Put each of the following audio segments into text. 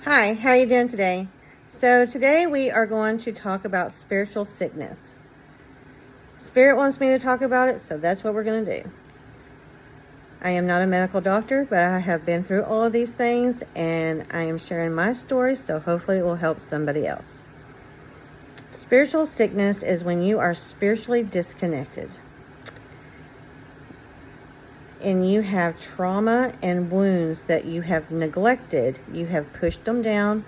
Hi, how are you doing today? So today we are going to talk about spiritual sickness. Spirit wants me to talk about it, so that's what we're going to do. I am not a medical doctor, but I have been through all of these things, and I am sharing my story, so hopefully it will help somebody else. Spiritual sickness is when you are spiritually disconnected, and you have trauma and wounds that you have neglected. You have pushed them down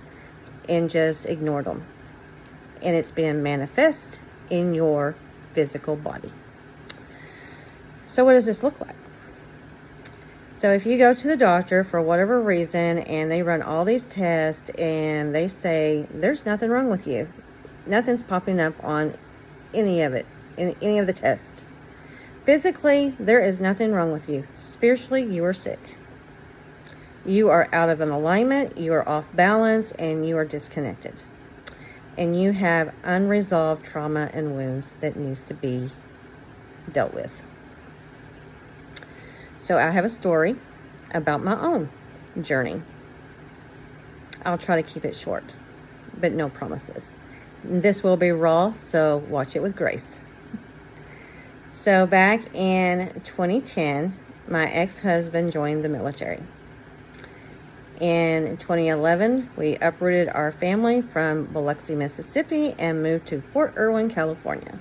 and just ignored them. And it's been manifest in your physical body. So what does this look like? So if you go to the doctor for whatever reason and they run all these tests and they say there's nothing wrong with you, nothing's popping up on any of it, in any of the tests. Physically, there is nothing wrong with you. Spiritually, you are sick. You are out of an alignment, you are off balance, and you are disconnected. And you have unresolved trauma and wounds that needs to be dealt with. So I have a story about my own journey. I'll try to keep it short, but no promises. This will be raw, so watch it with grace. So back in 2010, my ex-husband joined the military. In 2011, we uprooted our family from Biloxi, Mississippi, and moved to Fort Irwin, California,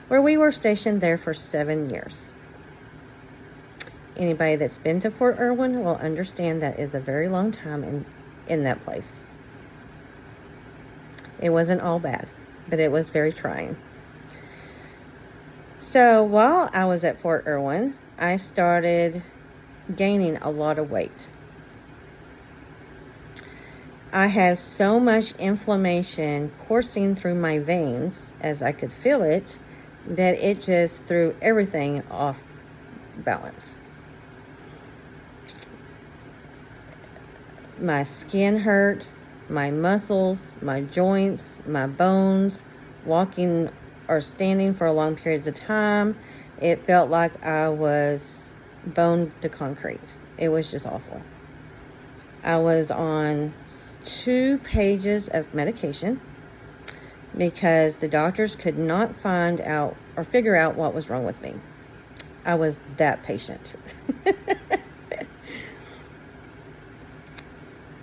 where we were stationed there for 7 years. Anybody that's been to Fort Irwin will understand that is a very long time in that place. It wasn't all bad, but it was very trying. So while I was at Fort Irwin, I started gaining a lot of weight. I had so much inflammation coursing through my veins as I could feel it that it just threw everything off balance. My skin hurt, my muscles, my joints, my bones, walking or standing for long periods of time. It felt like I was bone to concrete. It was just awful. I was on 2 pages of medication because the doctors could not find out or figure out what was wrong with me. I was that patient.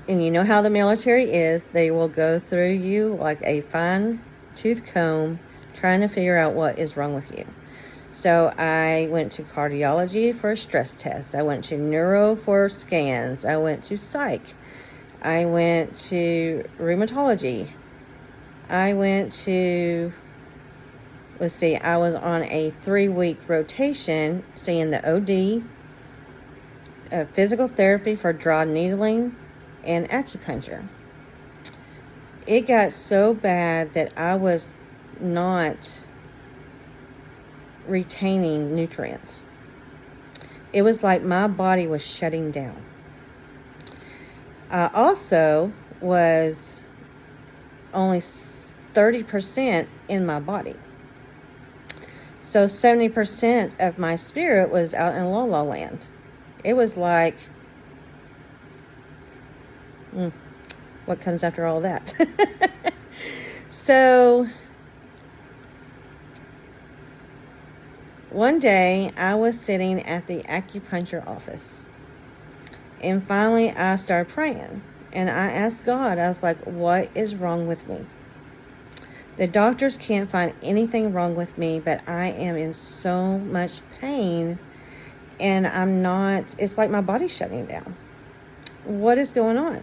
And you know how the military is. They will go through you like a fine-tooth comb trying to figure out what is wrong with you. So I went to cardiology for a stress test. I went to neuro for scans. I went to psych. I went to rheumatology. I went to, I was on a 3-week rotation seeing the OD, physical therapy for dry needling, and acupuncture. It got so bad that I was not retaining nutrients. It was like my body was shutting down. I also was only 30% in my body. So 70% of my spirit was out in La La Land. It was like, what comes after all that? So one day I was sitting at the acupuncture office, and finally I started praying, and I asked God, I was like, what is wrong with me? The doctors can't find anything wrong with me, but I am in so much pain, and it's like my body's shutting down. What is going on?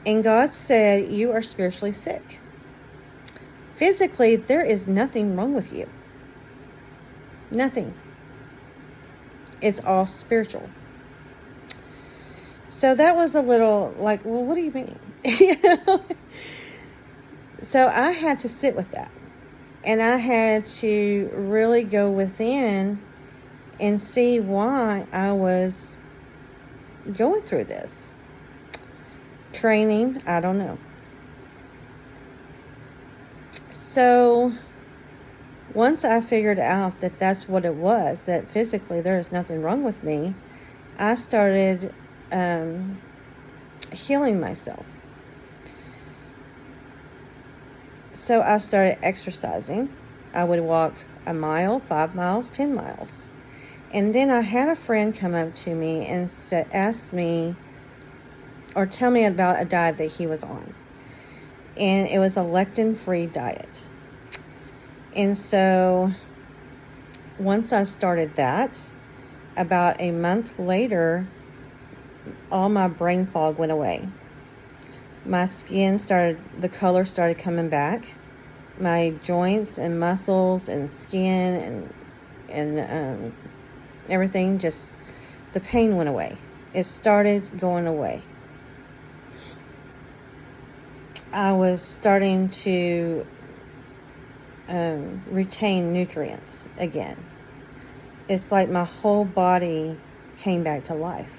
And God said, you are spiritually sick. Physically, there is nothing wrong with you. Nothing. It's all spiritual. So that was a little like, well, what do you mean? So I had to sit with that. And I had to really go within and see why I was going through this. Training, I don't know. So once I figured out that that's what it was, that physically there is nothing wrong with me, I started healing myself. So I started exercising. I would walk a mile, 5 miles, 10 miles. And then I had a friend come up to me and asked me or tell me about a diet that he was on. And it was a lectin-free diet. And so once I started that, about a month later, all my brain fog went away. My skin the color started coming back. My joints and muscles and skin and everything, just the pain went away. It started going away. I was starting to retain nutrients again. It's like my whole body came back to life.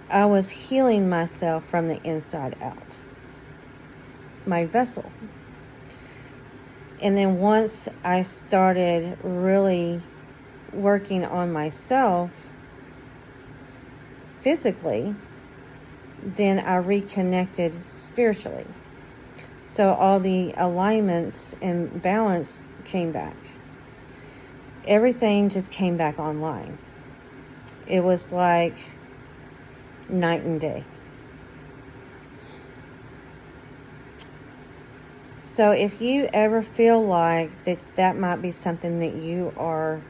I was healing myself from the inside out, my vessel. And then once I started really working on myself physically, then I reconnected spiritually. So all the alignments and balance came back. Everything just came back online. It was like night and day. So if you ever feel like that might be something that you are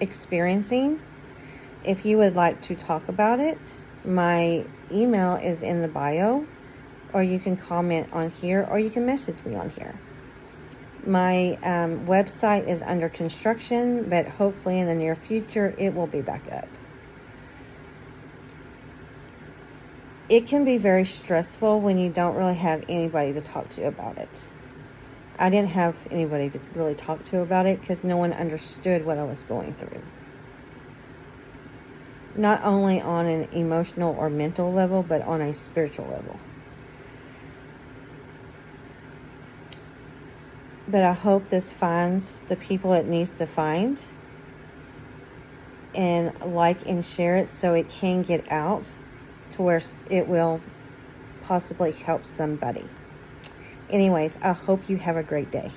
experiencing, if you would like to talk about it, my email is in the bio, or you can comment on here, or you can message me on here. My website is under construction, but hopefully in the near future it will be back up. It can be very stressful when you don't really have anybody to talk to about it. I didn't have anybody to really talk to about it because no one understood what I was going through. Not only on an emotional or mental level, but on a spiritual level. But I hope this finds the people it needs to find, and like and share it so it can get out to where it will possibly help somebody. Anyways, I hope you have a great day.